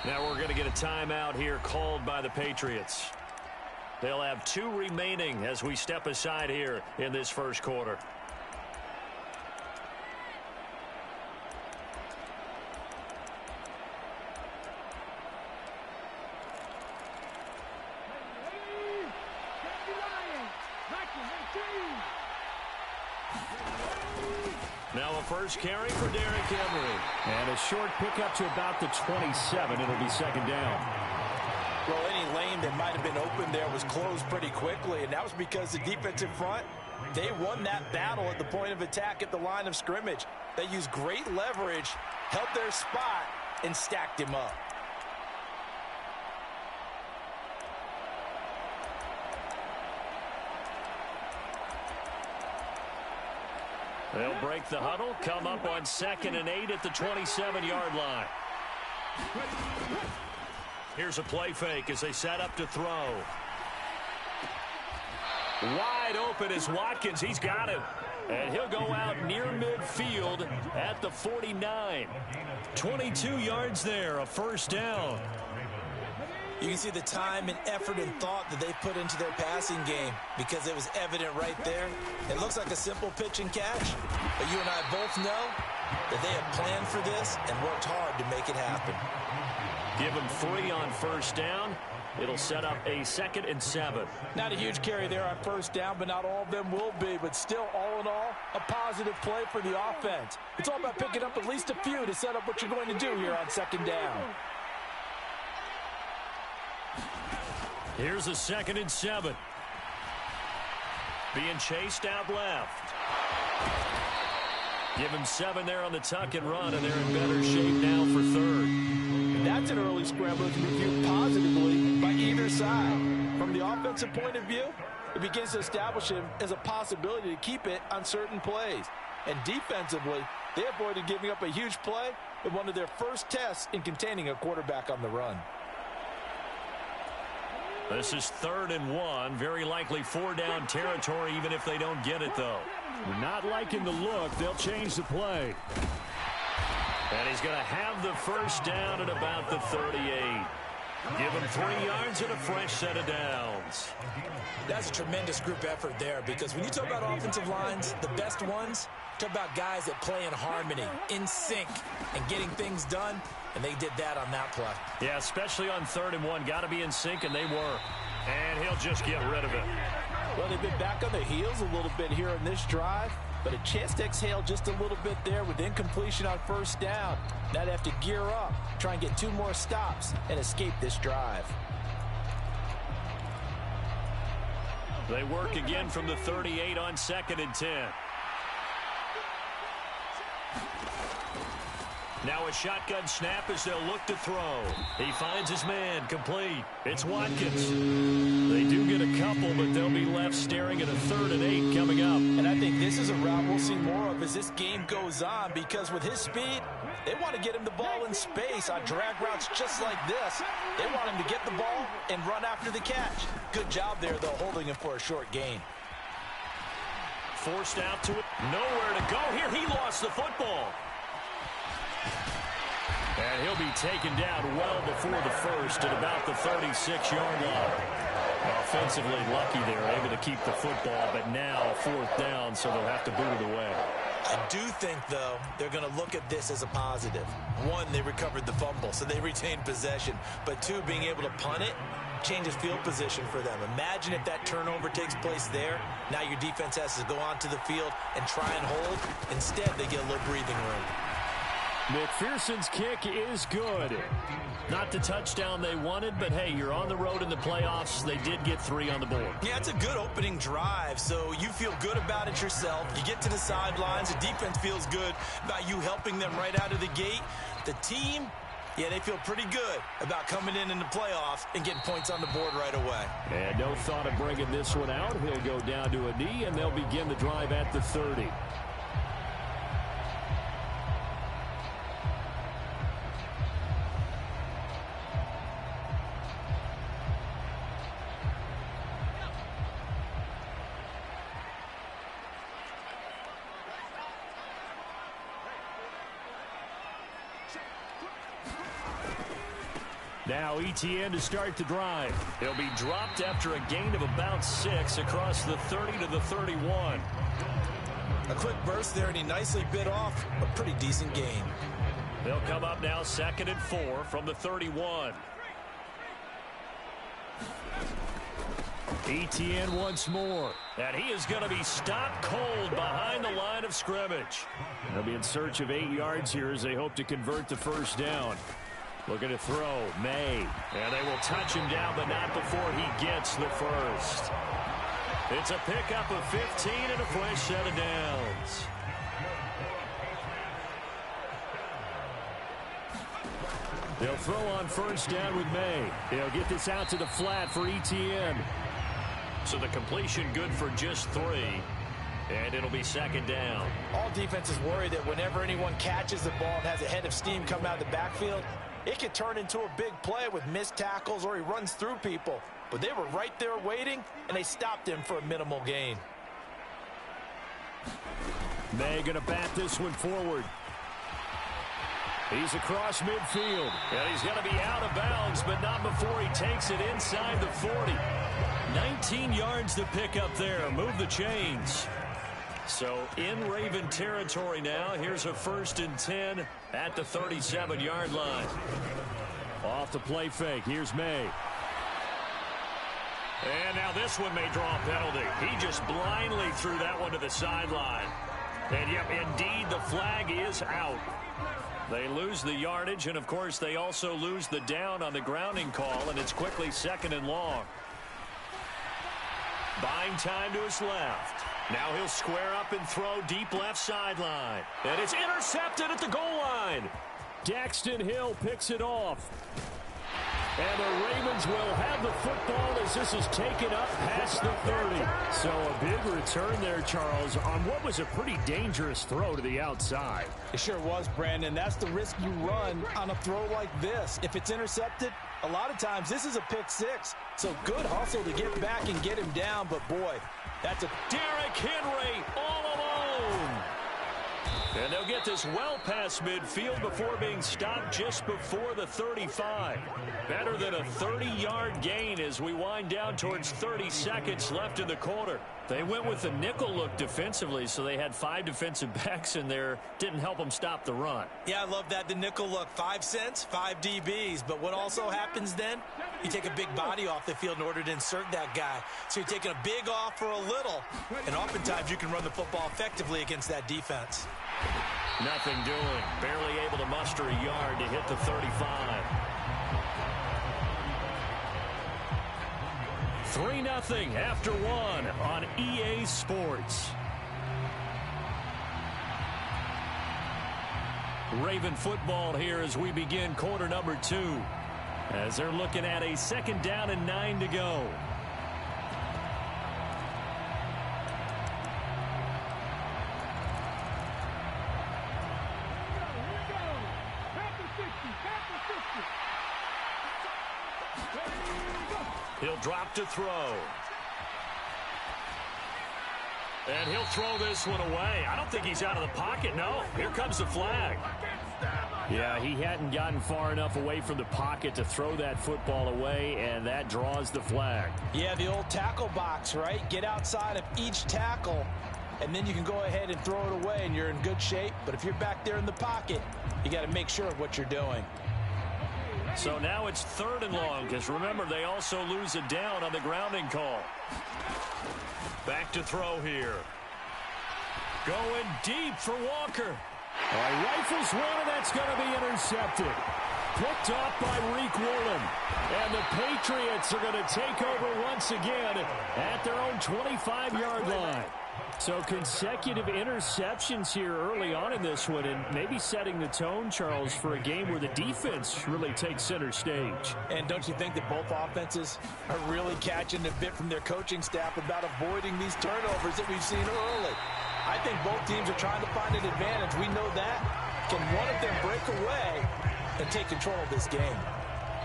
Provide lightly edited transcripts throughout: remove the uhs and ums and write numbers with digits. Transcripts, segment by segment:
Now we're going to get a timeout here called by the Patriots. They'll have 2 remaining as we step aside here in this first quarter. Now a first carry for Derrick Henry. And a short pickup to about the 27. It'll be second down. Well, any lane that might have been open there was closed pretty quickly, and that was because the defensive front, they won that battle at the point of attack at the line of scrimmage. They used great leverage, held their spot, and stacked him up. They'll break the huddle, come up on 2nd and 8 at the 27-yard line. Here's a play fake as they set up to throw. Wide open is Watkins. He's got it. And he'll go out near midfield at the 49. 22 yards there, a first down. You can see the time and effort and thought that they put into their passing game because it was evident right there. It looks like a simple pitch and catch, but you and I both know that they have planned for this and worked hard to make it happen. Give them 3 on first down. It'll set up a 2nd and 7. Not a huge carry there on first down, but not all of them will be. But still, all in all, a positive play for the offense. It's all about picking up at least a few to set up what you're going to do here on 2nd down. Here's a 2nd and 7. Being chased out left. Give him 7 there on the tuck and run, and they're in better shape now for 3rd. That's an early scramble to be viewed positively by either side. From the offensive point of view, it begins to establish him as a possibility to keep it on certain plays. And defensively, they avoided giving up a huge play in one of their first tests in containing a quarterback on the run. This is 3rd and 1. Very likely 4-down territory, even if they don't get it, though. Not liking the look. They'll change the play. And he's going to have the first down at about the 38. Give him 3 yards and a fresh set of downs. That's a tremendous group effort there because when you talk about offensive lines, the best ones, talk about guys that play in harmony, in sync, and getting things done, and they did that on that play. Yeah, especially on 3rd and 1. Got to be in sync, and they were. And he'll just get rid of it. Well, they've been back on their heels a little bit here in this drive, but a chance to exhale just a little bit there with incompletion on first down. Now they have to gear up, try and get 2 more stops, and escape this drive. They work again from the 38 on 2nd and 10. Now a shotgun snap as they'll look to throw. He finds his man, complete. It's Watkins. They do get a couple, but they'll be left staring at a 3rd and 8 coming up. And I think this is a route we'll see more of as this game goes on because with his speed, they want to get him the ball in space on drag routes just like this. They want him to get the ball and run after the catch. Good job there, though, holding him for a short gain. Forced out to it. Nowhere to go here. He lost the football. And he'll be taken down well before the first at about the 36-yard line. Offensively lucky they're able to keep the football, but now 4th down, so they'll have to boot it away. I do think, though, they're going to look at this as a positive. 1, they recovered the fumble, so they retained possession. But 2, being able to punt it changes field position for them. Imagine if that turnover takes place there. Now your defense has to go onto the field and try and hold. Instead, they get a little breathing room. McPherson's kick is good. Not the touchdown they wanted, but hey, you're on the road in the playoffs. They did get 3 on the board. Yeah, it's a good opening drive, so you feel good about it yourself. You get to the sidelines. The defense feels good about you helping them right out of the gate. The team, yeah, they feel pretty good about coming in the playoffs and getting points on the board right away. And no thought of bringing this one out. He'll go down to a knee, and they'll begin the drive at the 30. Now ETN to start the drive. He'll be dropped after a gain of about 6 across the 30 to the 31. A quick burst there, and he nicely bit off a pretty decent gain. They'll come up now 2nd and 4 from the 31. ETN once more. And he is going to be stopped cold behind the line of scrimmage. They'll be in search of 8 yards here as they hope to convert the first down. Looking to throw, May. And they will touch him down, but not before he gets the first. It's a pickup of 15 and a fresh set of downs. They'll throw on first down with May. They'll get this out to the flat for ETN. So the completion good for just 3. And it'll be 2nd down. All defenses worry that whenever anyone catches the ball and has a head of steam come out of the backfield, it can turn into a big play with missed tackles or he runs through people. But they were right there waiting, and they stopped him for a minimal gain. May going to bat this one forward. He's across midfield. And he's going to be out of bounds, but not before he takes it inside the 40. 19 yards to pick up there. Move the chains. So in Raven territory now. Here's a 1st and 10 at the 37-yard line. Off the play fake. Here's May. And now this one may draw a penalty. He just blindly threw that one to the sideline. And yep, indeed, the flag is out. They lose the yardage, and of course they also lose the down on the grounding call, and it's quickly 2nd and long. Buying time to his left. Now he'll square up and throw deep left sideline. And it's intercepted at the goal line. Daxton Hill picks it off. And the Ravens will have the football as this is taken up past the 30. So a big return there, Charles, on what was a pretty dangerous throw to the outside. It sure was, Brandon. That's the risk you run on a throw like this. If it's intercepted, a lot of times this is a pick 6. So good hustle to get back and get him down. But, boy, that's a... Derrick Henry all alone. And they'll get this well past midfield before being stopped just before the 35. Better than a 30-yard gain as we wind down towards 30 seconds left in the quarter. They went with the nickel look defensively, so they had 5 defensive backs in there. Didn't help them stop the run. Yeah, I love that, the nickel look. 5 cents, 5 DBs. But what also happens then, you take a big body off the field in order to insert that guy. So you're taking a big off for a little. And oftentimes you can run the football effectively against that defense. Nothing doing. Barely able to muster a yard to hit the 35. 3-0 after 1 on EA Sports. Raven football here as we begin quarter number 2. As they're looking at a 2nd down and 9 to go. He'll drop to throw. And he'll throw this one away. I don't think he's out of the pocket, no. Here comes the flag. Yeah, he hadn't gotten far enough away from the pocket to throw that football away, and that draws the flag. Yeah, the old tackle box, right? Get outside of each tackle, and then you can go ahead and throw it away, and you're in good shape. But if you're back there in the pocket, you got to make sure of what you're doing. So now it's 3rd and long, because remember, they also lose a down on the grounding call. Back to throw here. Going deep for Walker. Rifles one, and that's going to be intercepted. Picked off by Reek Woolen. And the Patriots are going to take over once again at their own 25-yard line. So consecutive interceptions here early on in this one, and maybe setting the tone, Charles, for a game where the defense really takes center stage. And don't you think that both offenses are really catching a bit from their coaching staff about avoiding these turnovers that we've seen early? I think both teams are trying to find an advantage. We know that. Can one of them break away and take control of this game?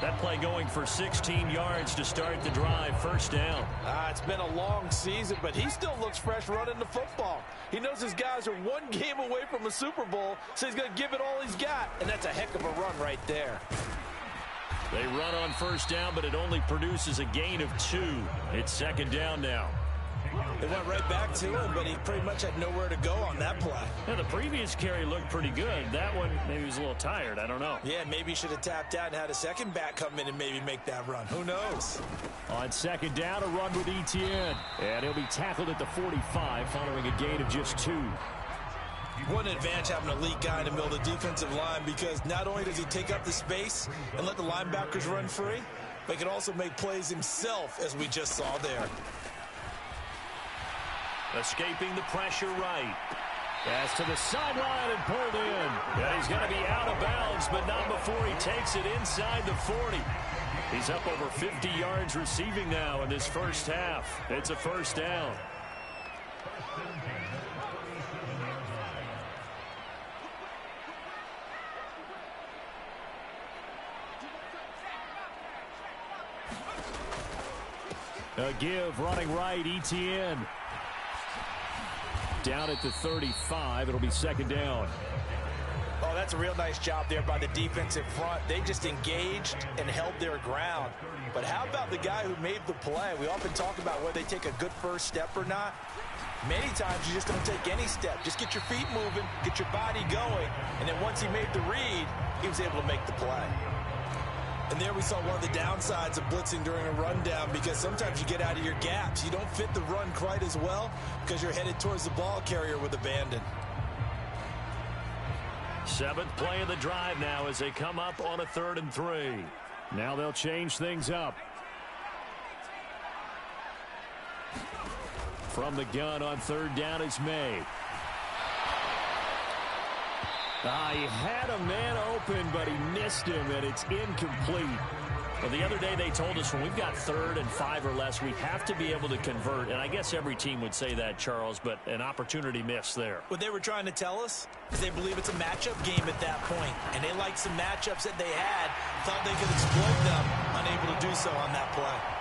That play going for 16 yards to start the drive. 1st down. It's been a long season, but he still looks fresh running the football. He knows his guys are one game away from a Super Bowl, so he's going to give it all he's got. And that's a heck of a run right there. They run on first down, but it only produces a gain of 2. It's second down now. They went right back to him, but he pretty much had nowhere to go on that play. Yeah, the previous carry looked pretty good. That one, maybe he was a little tired. I don't know. Yeah, maybe he should have tapped out and had a second back come in and maybe make that run. Who knows? On second down, a run with Etienne. And he'll be tackled at the 45 following a gain of just 2. What an advantage having an elite guy in the middle of the defensive line, because not only does he take up the space and let the linebackers run free, but he can also make plays himself, as we just saw there. Escaping the pressure right. Pass to the sideline and pulled in. And he's going to be out of bounds, but not before he takes it inside the 40. He's up over 50 yards receiving now in this first half. It's a first down. A give running right, Etienne. Down at the 35, it'll be second down. Oh, that's a real nice job there by the defensive front. They just engaged and held their ground. But how about the guy who made the play? We often talk about whether they take a good first step or not. Many times you just don't take any step. Just get your feet moving, get your body going, and then once he made the read, he was able to make the play. And there we saw one of the downsides of blitzing during a rundown, because sometimes you get out of your gaps. You don't fit the run quite as well because you're headed towards the ball carrier with abandon. 7th play of the drive now as they come up on a 3rd and 3. Now they'll change things up. From the gun on 3rd down is May. He had a man open, but he missed him, and it's incomplete. Well, the other day they told us when we've got 3rd and 5 or less, we have to be able to convert. And I guess every team would say that, Charles, but an opportunity missed there. What they were trying to tell us is they believe it's a matchup game at that point, and they liked some matchups that they had, thought they could exploit them, unable to do so on that play.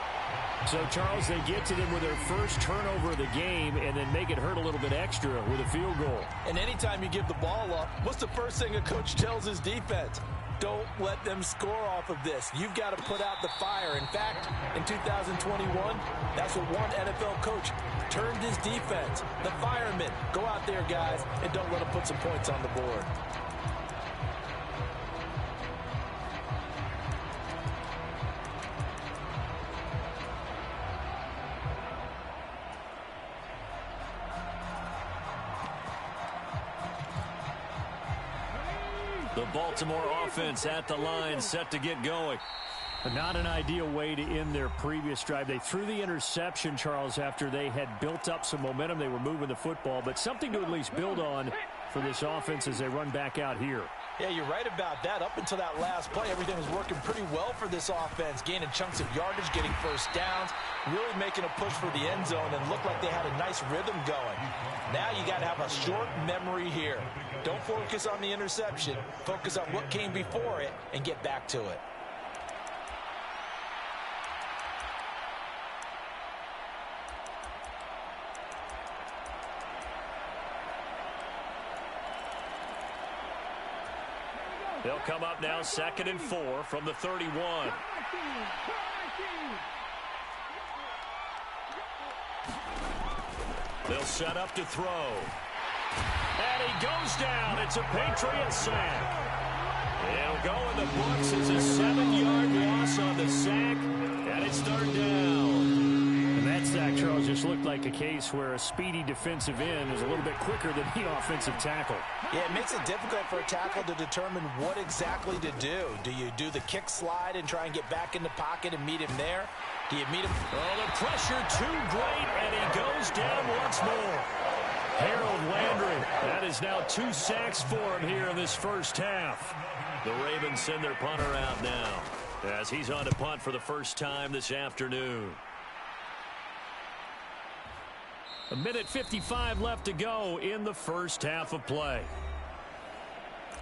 So, Charles, they get to them with their first turnover of the game and then make it hurt a little bit extra with a field goal. And anytime you give the ball up, what's the first thing a coach tells his defense? Don't let them score off of this. You've got to put out the fire. In fact, in 2021, that's what one NFL coach turned his defense. The firemen. Go out there, guys, and don't let them put some points on the board. The Baltimore offense at the line, set to get going. Not an ideal way to end their previous drive. They threw the interception, Charles, after they had built up some momentum. They were moving the football, but something to at least build on for this offense as they run back out here. Yeah, you're right about that. Up until that last play, everything was working pretty well for this offense, gaining chunks of yardage, getting first downs, really making a push for the end zone, and looked like they had a nice rhythm going. Now you got to have a short memory here. Don't focus on the interception. Focus on what came before it and get back to it. They'll come up now 2nd and 4 from the 31. They'll set up to throw. And he goes down. It's a Patriots sack. It'll go in the books as a 7-yard loss on the sack. And it's 3rd down. And that sack, Charles, just looked like a case where a speedy defensive end is a little bit quicker than the offensive tackle. Yeah, it makes it difficult for a tackle to determine what exactly to do. Do you do the kick slide and try and get back in the pocket and meet him there? Do you meet him? Oh, the pressure too great, and he goes down once more. Harold Landry, that is now 2 sacks for him here in this first half. The Ravens send their punter out now as he's on to punt for the first time this afternoon. 1:55 left to go in the first half of play.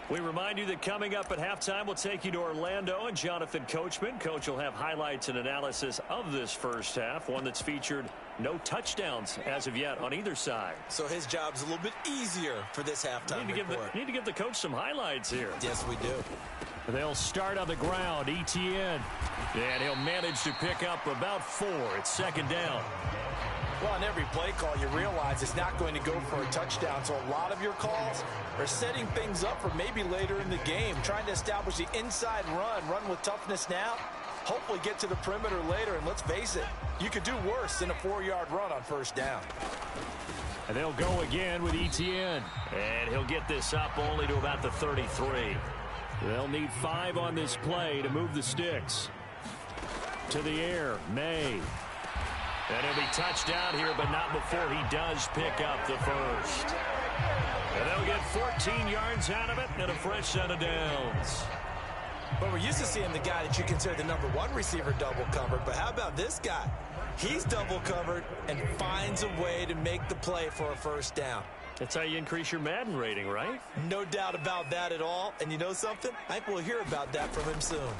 We remind you that coming up at halftime, we'll take you to Orlando and Jonathan Coachman. Coach will have highlights and analysis of this first half, one that's featured no touchdowns as of yet on either side. So his job's a little bit easier for this halftime report. Need to give the coach some highlights here. Yes, we do. They'll start on the ground. ETN. And he'll manage to pick up about 4. It's second down. Well, on every play call, you realize it's not going to go for a touchdown. So a lot of your calls are setting things up for maybe later in the game, trying to establish the inside run with toughness now, hopefully get to the perimeter later. And let's face it, you could do worse than a 4-yard run on first down. And they'll go again with ETN. And he'll get this up only to about the 33. They'll need 5 on this play to move the sticks. To the air, May. And he'll be touched down here, but not before he does pick up the first. And they'll get 14 yards out of it and a fresh set of downs. But we're used to seeing the guy that you consider the number 1 receiver double covered. But how about this guy? He's double covered and finds a way to make the play for a first down. That's how you increase your Madden rating, right? No doubt about that at all. And you know something? I think we'll hear about that from him soon.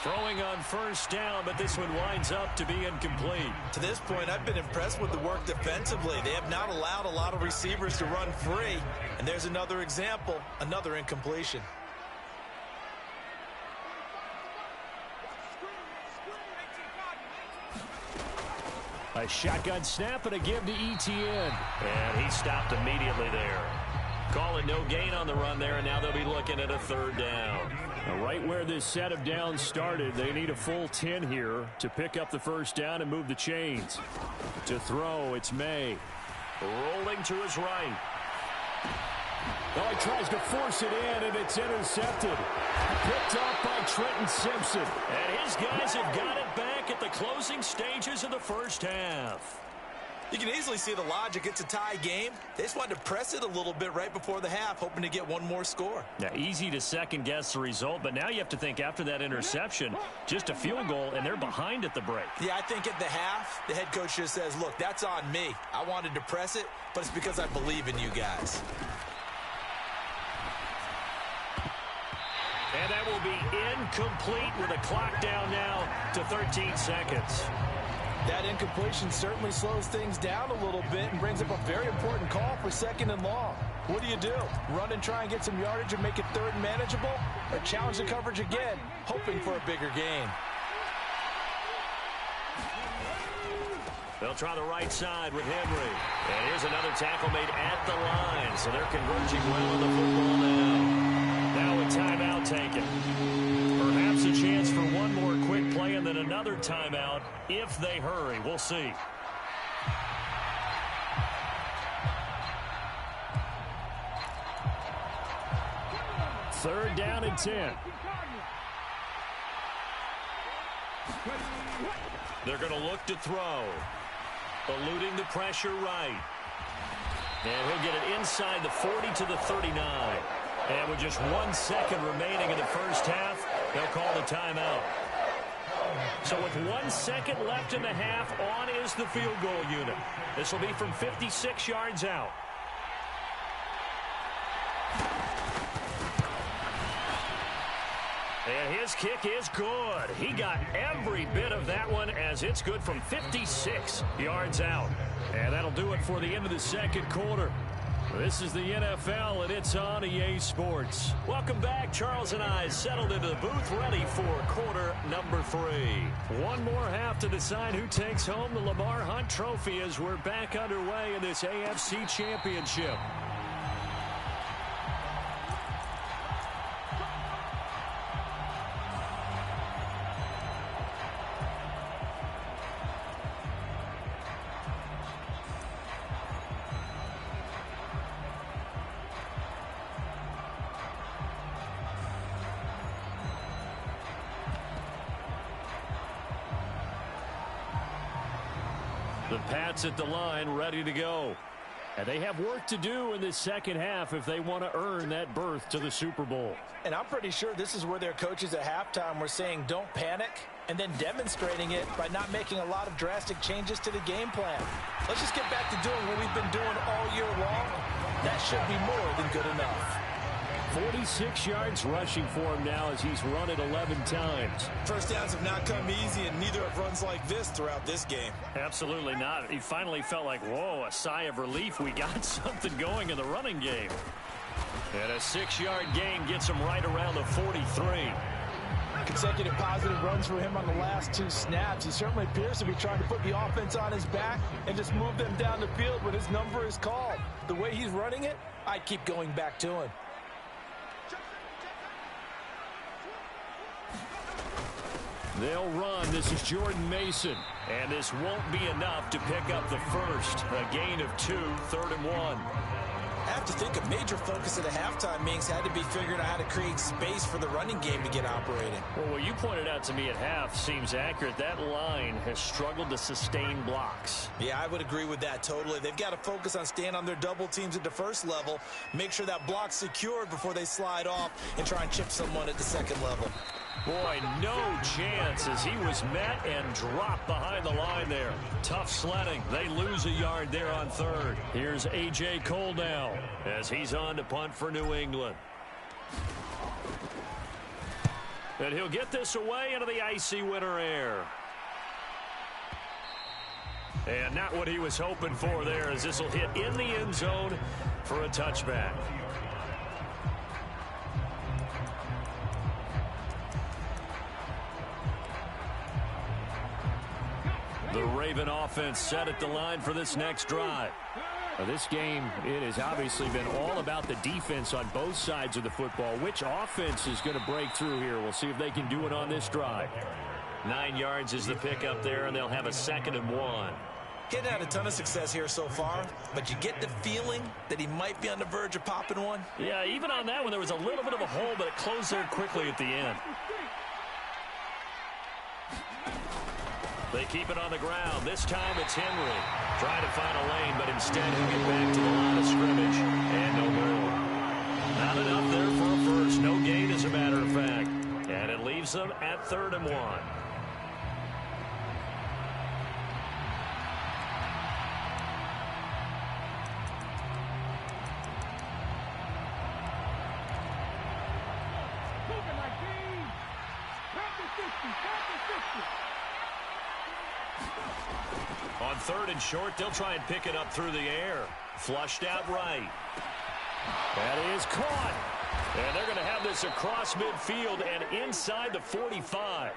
Throwing on first down, but this one winds up to be incomplete. To this point, I've been impressed with the work defensively. They have not allowed a lot of receivers to run free. And there's another example, another incompletion. A shotgun snap and a give to ETN. And he stopped immediately there. Call it no gain on the run there, and now they'll be looking at a third down. Now, right where this set of downs started, they need a full 10 here to pick up the first down and move the chains. To throw, it's May. Rolling to his right. Oh, he tries to force it in, and it's intercepted. Picked off by Trenton Simpson. And his guys have got it back at the closing stages of the first half. You can easily see the logic. It's a tie game. They just wanted to press it a little bit right before the half, hoping to get one more score. Now, easy to second-guess the result, but now you have to think after that interception, just a field goal, and they're behind at the break. Yeah, I think at the half, the head coach just says, look, that's on me. I wanted to press it, but it's because I believe in you guys. And that will be incomplete with a clock down now to 13 seconds. That incompletion certainly slows things down a little bit and brings up a very important call for second and long. What do? Run and try and get some yardage and make it third and manageable? Or challenge the coverage again, hoping for a bigger gain? They'll try the right side with Henry. And here's another tackle made at the line. So they're converging well on the football now. Now a timeout taken. Perhaps a chance for one more quick play and then another timeout if they hurry. We'll see. Third down and 10. They're going to look to throw. Eluding the pressure right. And he'll get it inside the 40 to the 39. And with just 1 second remaining in the first half, they'll call the timeout. So with 1 second left in the half, on is the field goal unit. This will be from 56 yards out. And his kick is good. He got every bit of that one as it's good from 56 yards out. And that'll do it for the end of the second quarter. This is the NFL, and it's on EA Sports. Welcome back. Charles and I settled into the booth, ready for quarter number 3. One more half to decide who takes home the Lamar Hunt Trophy as we're back underway in this AFC Championship. The Pats at the line, ready to go. And they have work to do in this second half if they want to earn that berth to the Super Bowl. And I'm pretty sure this is where their coaches at halftime were saying don't panic, and then demonstrating it by not making a lot of drastic changes to the game plan. Let's just get back to doing what we've been doing all year long. That should be more than good enough. 46 yards rushing for him now as he's run it 11 times. First downs have not come easy, and neither have runs like this throughout this game. Absolutely not. He finally felt like, whoa, a sigh of relief. We got something going in the running game. And a 6-yard gain gets him right around the 43. Consecutive positive runs for him on the last 2 snaps. He certainly appears to be trying to put the offense on his back and just move them down the field when his number is called. The way he's running it, I keep going back to him. They'll run. This is Jordan Mason. And this won't be enough to pick up the first. A gain of 2, 3rd and 1. I have to think a major focus at a halftime means had to be figuring out how to create space for the running game to get operating. Well, what you pointed out to me at half seems accurate. That line has struggled to sustain blocks. Yeah, I would agree with that totally. They've got to focus on staying on their double teams at the first level, make sure that block's secured before they slide off and try and chip someone at the second level. Boy, no chance as he was met and dropped behind the line there. Tough sledding. They lose a yard there on 3rd. Here's A.J. Cole now as he's on to punt for New England. And he'll get this away into the icy winter air. And not what he was hoping for there, as this will hit in the end zone for a touchback. The Raven offense set at the line for this next drive. This game, it has obviously been all about the defense on both sides of the football. Which offense is going to break through here? We'll see if they can do it on this drive. 9 yards is the pickup there, and they'll have a 2nd and 1. He hasn't had a ton of success here so far, but you get the feeling that he might be on the verge of popping one. Yeah, even on that one, there was a little bit of a hole, but it closed there quickly at the end. They keep it on the ground. This time it's Henry. Trying to find a lane, but instead he'll get back to the line of scrimmage. And no more. Not enough there for a first. No gain, as a matter of fact. And it leaves them at 3rd and 1. On 3rd and short, they'll try and pick it up through the air. Flushed out right. That is caught. And they're going to have this across midfield and inside the 45.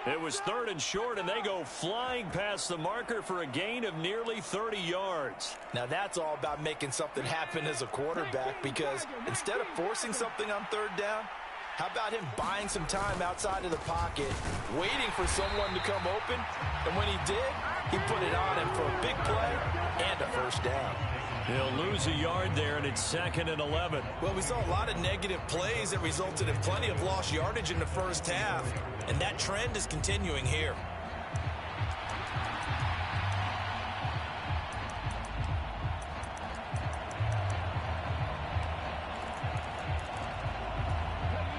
It was 3rd and short, and they go flying past the marker for a gain of nearly 30 yards. Now that's all about making something happen as a quarterback, because instead of forcing something on 3rd down, how about him buying some time outside of the pocket, waiting for someone to come open, and when he did, he put it on him for a big play and a first down. He'll lose a yard there, and it's 2nd and 11. Well, we saw a lot of negative plays that resulted in plenty of lost yardage in the first half, and that trend is continuing here.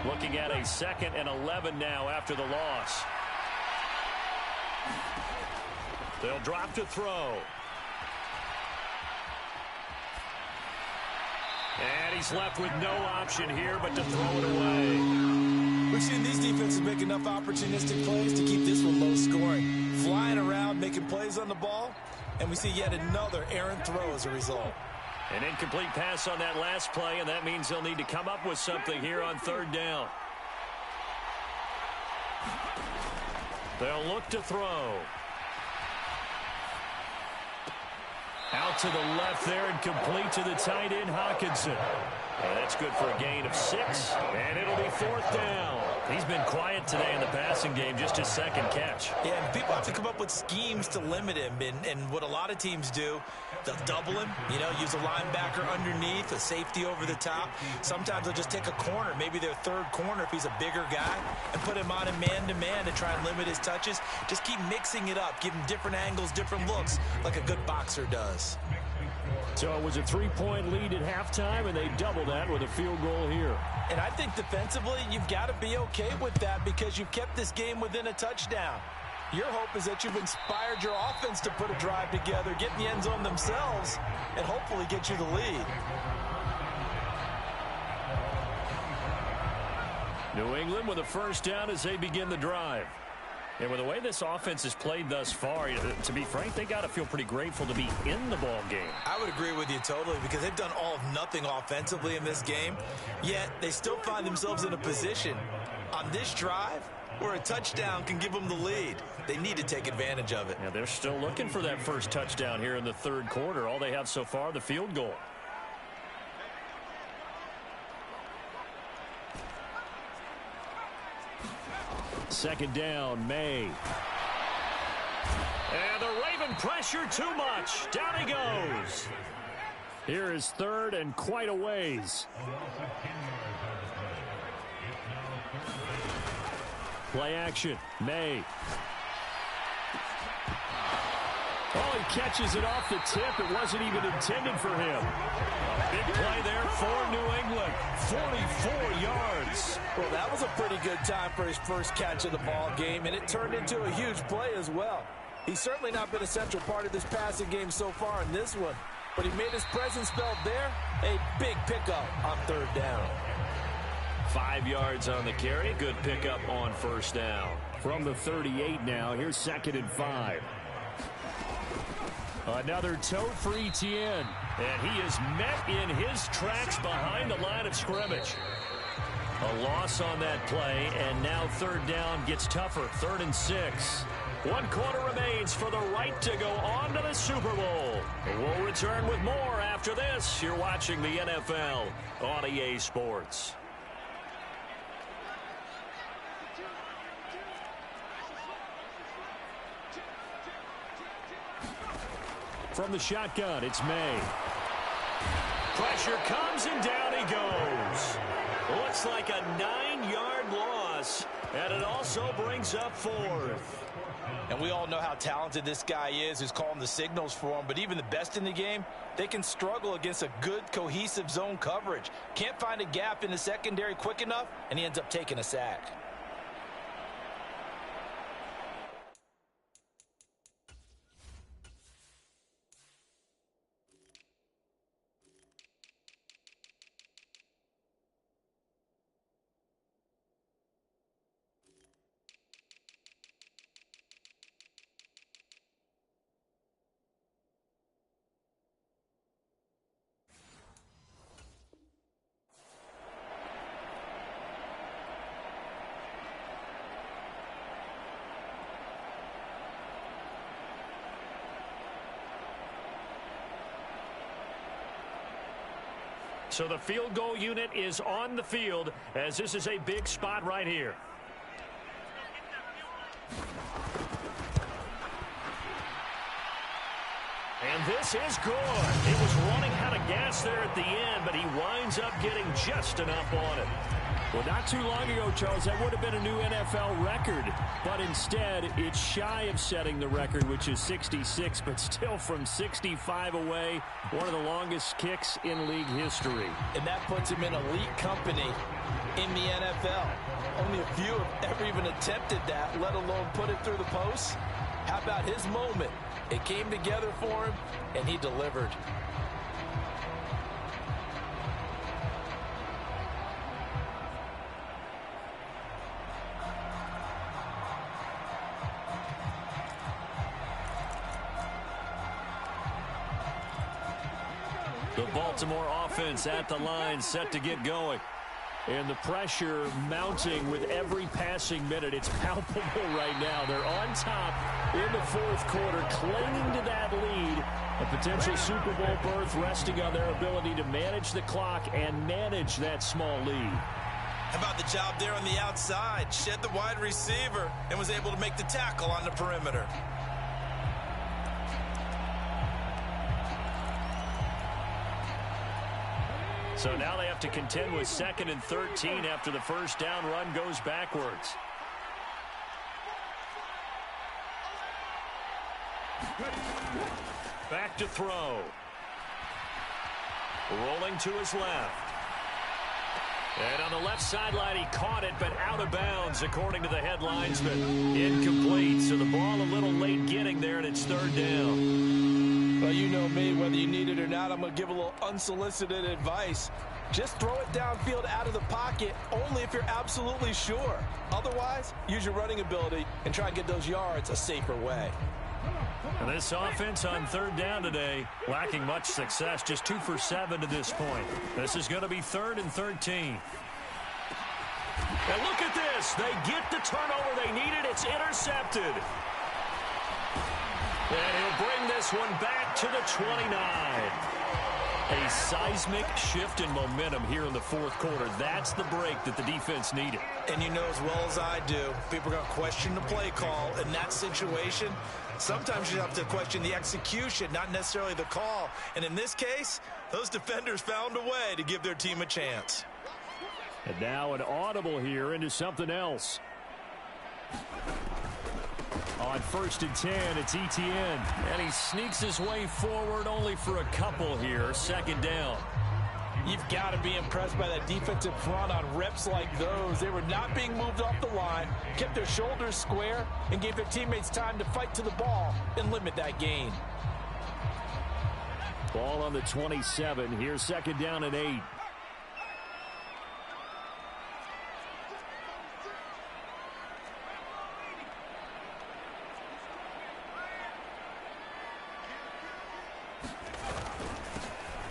Looking at a 2nd and 11 now after the loss. They'll drop to throw. And he's left with no option here but to throw it away. We've seen these defenses make enough opportunistic plays to keep this one low scoring. Flying around, making plays on the ball, and we see yet another errant throw as a result. An incomplete pass on that last play, and that means they'll need to come up with something here on 3rd down. They'll look to throw. Out to the left there and complete to the tight end, Hawkinson. And that's good for a gain of 6, and it'll be 4th down. He's been quiet today in the passing game, just his 2nd catch. Yeah, and people have to come up with schemes to limit him, and what a lot of teams do, they'll double him, use a linebacker underneath, a safety over the top. Sometimes they'll just take a corner, maybe their 3rd corner if he's a bigger guy, and put him on a man-to-man to try and limit his touches. Just keep mixing it up, give him different angles, different looks, like a good boxer does. So it was a 3-point lead at halftime, and they double that with a field goal here. And I think defensively, you've got to be okay with that because you've kept this game within a touchdown. Your hope is that you've inspired your offense to put a drive together, get in the end zone themselves, and hopefully get you the lead. New England with a first down as they begin the drive. And with the way this offense has played thus far, to be frank, they got to feel pretty grateful to be in the ball game. I would agree with you totally because they've done all of nothing offensively in this game, yet they still find themselves in a position on this drive where a touchdown can give them the lead. They need to take advantage of it. Yeah, they're still looking for that first touchdown here in the third quarter. All they have so far, the field goal. Second down, May. And the Raven pressure too much. Down he goes. Here is third and quite a ways. Play action. May. Oh, he catches it off the tip. It wasn't even intended for him. Big play there for New England. 44 yards. Well, that was a pretty good time for his first catch of the ball game, and it turned into a huge play as well. He's certainly not been a central part of this passing game so far in this one, but he made his presence felt there. A big pickup on third down. 5 yards on the carry. Good pickup on first down. From the 38 now, here's 2nd and 5. Another toe for Etienne. And he is met in his tracks behind the line of scrimmage. A loss on that play, and now third down gets tougher. 3rd and 6. 1 quarter remains for the right to go on to the Super Bowl. We'll return with more after this. You're watching the NFL on EA Sports. From the shotgun, it's May. Pressure comes and down he goes. Looks like a 9-yard loss, and it also brings up 4th. And we all know how talented this guy is who's calling the signals for him, but even the best in the game, they can struggle against a good, cohesive zone coverage. Can't find a gap in the secondary quick enough, and he ends up taking a sack. So the field goal unit is on the field as this is a big spot right here. And this is good. It was running out of gas there at the end, but he winds up getting just enough on it. Well, not too long ago, Charles, that would have been a new NFL record. But instead, it's shy of setting the record, which is 66, but still from 65 away, one of the longest kicks in league history. And that puts him in elite company in the NFL. Only a few have ever even attempted that, let alone put it through the post. How about his moment? It came together for him, and he delivered. The Baltimore offense at the line, set to get going. And the pressure mounting with every passing minute. It's palpable right now. They're on top in the fourth quarter, clinging to that lead. A potential Super Bowl berth resting on their ability to manage the clock and manage that small lead. How about the job there on the outside? Shed the wide receiver and was able to make the tackle on the perimeter. So now they have to contend with 2nd and 13 after the first down run goes backwards. Back to throw. Rolling to his left. And on the left sideline, he caught it, but out of bounds, according to the headlines, but incomplete. So the ball a little late getting there, and it's 3rd down. Well, you know me, whether you need it or not, I'm going to give a little unsolicited advice. Just throw it downfield out of the pocket only if you're absolutely sure. Otherwise, use your running ability and try and get those yards a safer way. And this offense on third down today, lacking much success, just 2 for 7 to this point. This is going to be 3rd and 13. And look at this. They get the turnover they needed. It's intercepted. And he'll bring this one back to the 29. A seismic shift in momentum here in the fourth quarter. That's the break that the defense needed. And you know as well as I do, people are going to question the play call in that situation. Sometimes you have to question the execution, not necessarily the call. And in this case, those defenders found a way to give their team a chance. And now an audible here into something else. On 1st and 10, it's Etienne. And he sneaks his way forward only for a couple here. 2nd down. You've got to be impressed by that defensive front on reps like those. They were not being moved off the line, kept their shoulders square, and gave their teammates time to fight to the ball and limit that gain. Ball on the 27. Here's 2nd down and 8.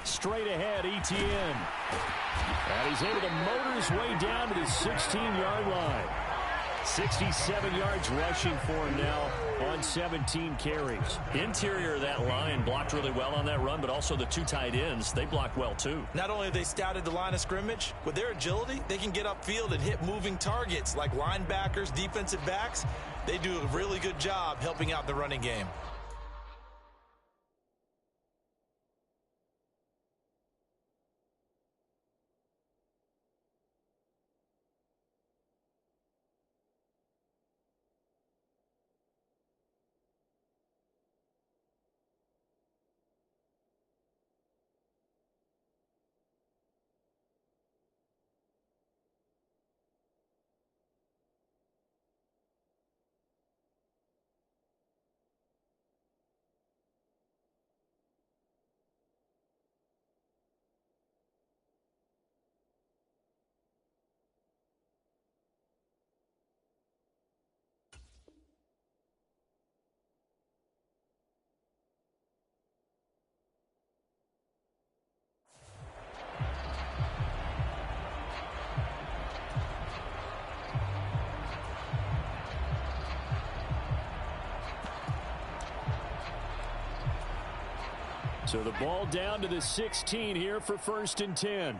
Straight ahead, Etienne. And he's able to motor his way down to the 16-yard line. 67 yards rushing for him now on 17 carries. Interior of that line blocked really well on that run, but also the 2 tight ends, they blocked well too. Not only have they scouted the line of scrimmage, with their agility, they can get upfield and hit moving targets like linebackers, defensive backs. They do a really good job helping out the running game. So the ball down to the 16 here for 1st and 10.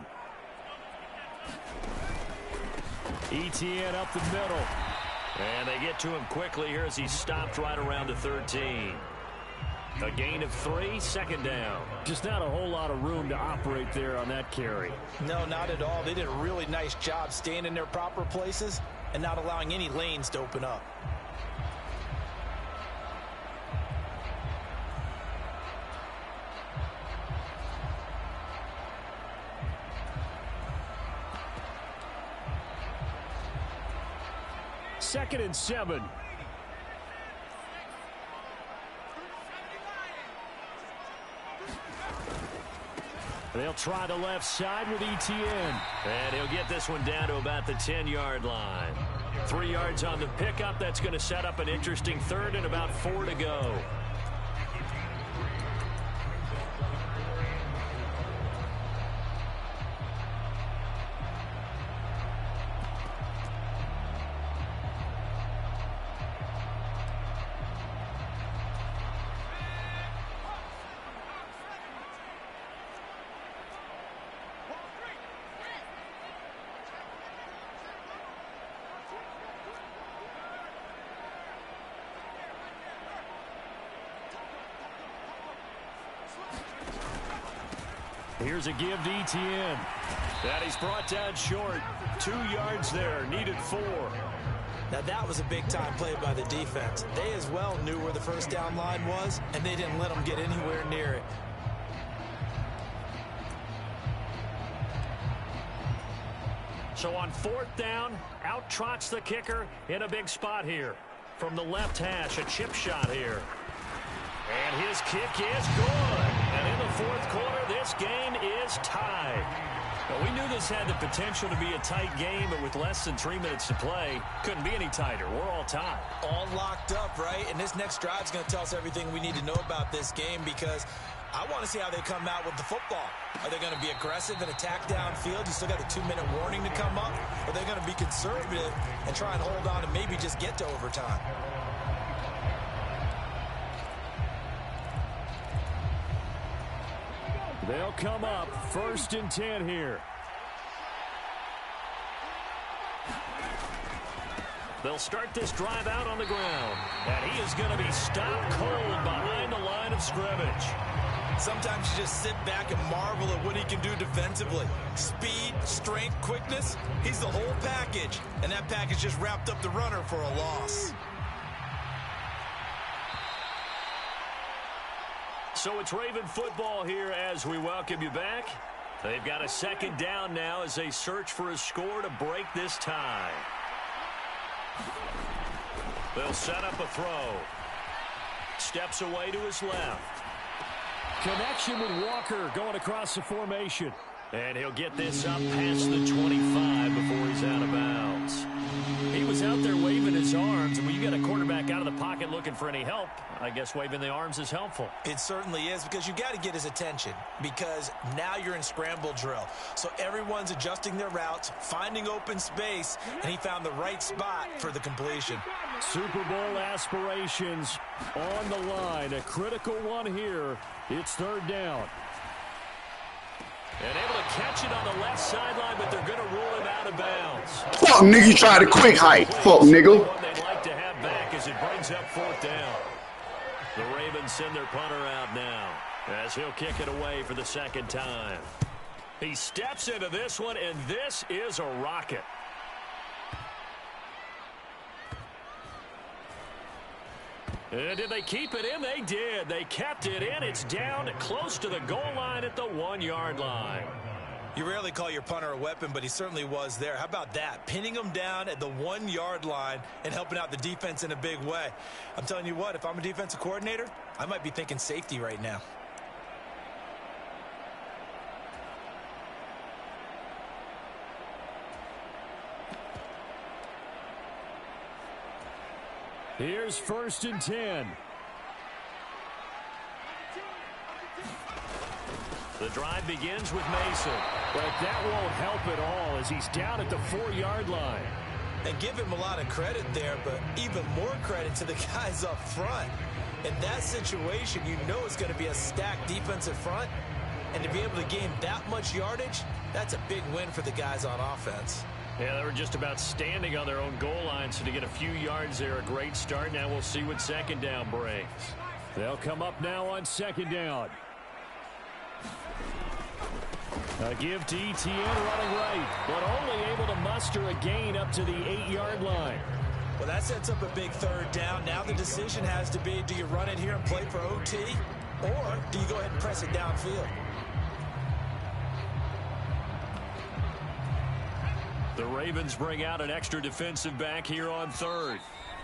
Etienne up the middle. And they get to him quickly here as he stopped right around the 13. A gain of 3, 2nd down. Just not a whole lot of room to operate there on that carry. No, not at all. They did a really nice job staying in their proper places and not allowing any lanes to open up. Second and 7. They'll try the left side with Etienne. And he'll get this one down to about the 10-yard line. 3 yards on the pickup. That's going to set up an interesting 3rd and about 4 to go. Here's a give to Etienne. That he's brought down short. 2 yards there, needed 4. Now that was a big-time play by the defense. They as well knew where the first down line was, and they didn't let them get anywhere near it. So on 4th down, out trots the kicker in a big spot here. From the left hash, a chip shot here. And his kick is good. And in the fourth quarter, this game is tied. Well, we knew this had the potential to be a tight game, but with less than 3 minutes to play, couldn't be any tighter. We're all tied. All locked up, right? And this next drive is going to tell us everything we need to know about this game, because I want to see how they come out with the football. Are they going to be aggressive and attack downfield? You still got a 2-minute warning to come up? Or are they going to be conservative and try and hold on and maybe just get to overtime? They'll come up 1st and 10 here. They'll start this drive out on the ground. And he is going to be stopped cold behind the line of scrimmage. Sometimes you just sit back and marvel at what he can do defensively. Speed, strength, quickness, he's the whole package. And that package just wrapped up the runner for a loss. So it's Raven football here as we welcome you back. They've got a 2nd down now as they search for a score to break this tie. They'll set up a throw. Steps away to his left. Connection with Walker going across the formation. And he'll get this up past the 25 before he's out of bounds. He was out there waving his arms, and when you get a quarterback out of the pocket looking for any help, I guess waving the arms is helpful. It certainly is, because you got to get his attention, because now you're in scramble drill. So everyone's adjusting their routes, finding open space, and he found the right spot for the completion. Super Bowl aspirations on the line. A critical one here. It's 3rd down. And able to catch it on the left sideline, but they're going to rule him out of bounds. Fuck, nigga, you tried to quick hike. Fuck, nigga. What they'd like to have back as it brings up 4th down. The Ravens send their punter out now as he'll kick it away for the 2nd time. He steps into this one, and this is a rocket. And did they keep it in? They did. They kept it in. It's down close to the goal line at the 1-yard line. You rarely call your punter a weapon, but he certainly was there. How about that? Pinning him down at the 1-yard line and helping out the defense in a big way. I'm telling you what, if I'm a defensive coordinator, I might be thinking safety right now. Here's 1st and 10. The drive begins with Mason. But that won't help at all as he's down at the 4-yard line. And give him a lot of credit there, but even more credit to the guys up front. In that situation, you know it's going to be a stacked defensive front. And to be able to gain that much yardage, that's a big win for the guys on offense. Yeah, they were just about standing on their own goal line, so to get a few yards there, a great start. Now we'll see what 2nd down brings. They'll come up now on 2nd down. A give to ETN running right, but only able to muster a gain up to the 8-yard line. Well, that sets up a big 3rd down. Now the decision has to be, do you run it here and play for OT, or do you go ahead and press it downfield? The Ravens bring out an extra defensive back here on 3rd.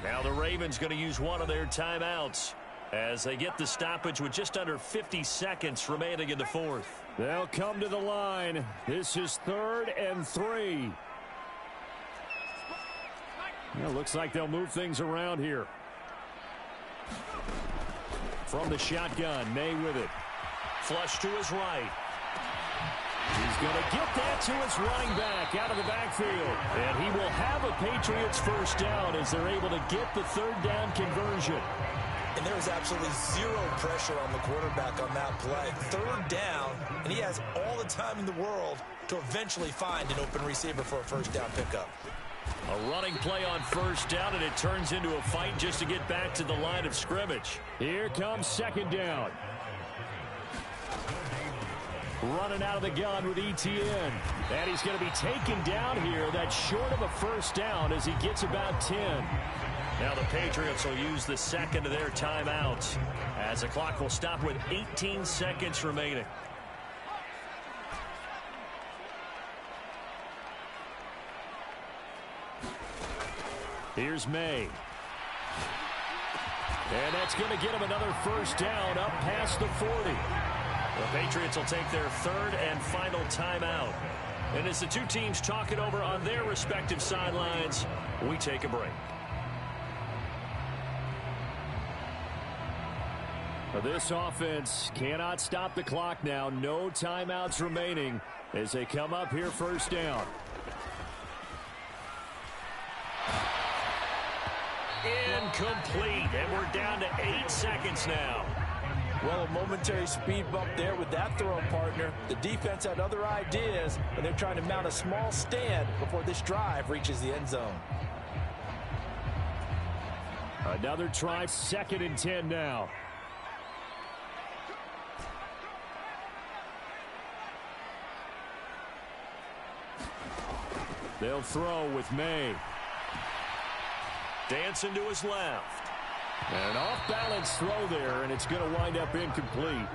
Now the Ravens going to use one of their timeouts as they get the stoppage with just under 50 seconds remaining in the 4th. They'll come to the line. This is 3rd and 3. Well, looks like they'll move things around here. From the shotgun, May with it. Flush to his right. He's going to get that to his running back out of the backfield. And he will have a Patriots 1st down as they're able to get the 3rd down conversion. And there was absolutely zero pressure on the quarterback on that play. 3rd down, and he has all the time in the world to eventually find an open receiver for a 1st down pickup. A running play on 1st down, and it turns into a fight just to get back to the line of scrimmage. Here comes 2nd down. Running out of the gun with ETN. And he's going to be taken down here. That's short of a 1st down as he gets about 10. Now the Patriots will use the 2nd of their timeouts as the clock will stop with 18 seconds remaining. Here's May. And that's going to get him another 1st down up past the 40. The Patriots will take their third and final timeout. And as the two teams talk it over on their respective sidelines, we take a break. This offense cannot stop the clock now. No timeouts remaining as they come up here first down. Incomplete, and we're down to 8 seconds now. Well, a momentary speed bump there with that throw, partner. The defense had other ideas, and they're trying to mount a small stand before this drive reaches the end zone. Another try, 2nd and 10 now. They'll throw with May. Dancing to his left. An off-balance throw there, and it's going to wind up incomplete.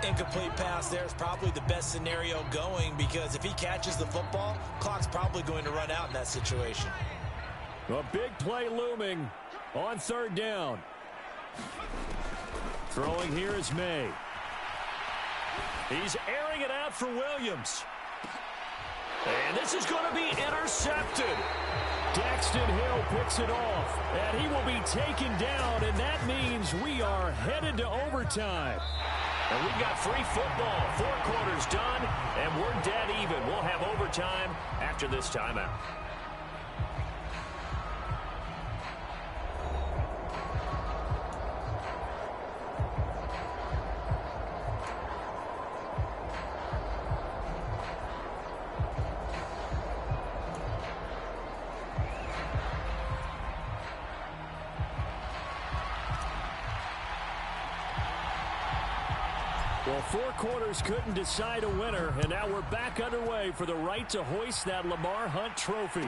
Incomplete pass there is probably the best scenario going, because if he catches the football, clock's probably going to run out in that situation. A big play looming on 3rd down. Throwing here is May. He's airing it out for Williams. And this is going to be intercepted. Daxton Hill picks it off, and he will be taken down, and that means we are headed to overtime. And we've got free football. 4 quarters done, and we're dead even. We'll have overtime after this timeout. Well, 4 quarters couldn't decide a winner, and now we're back underway for the right to hoist that Lamar Hunt trophy.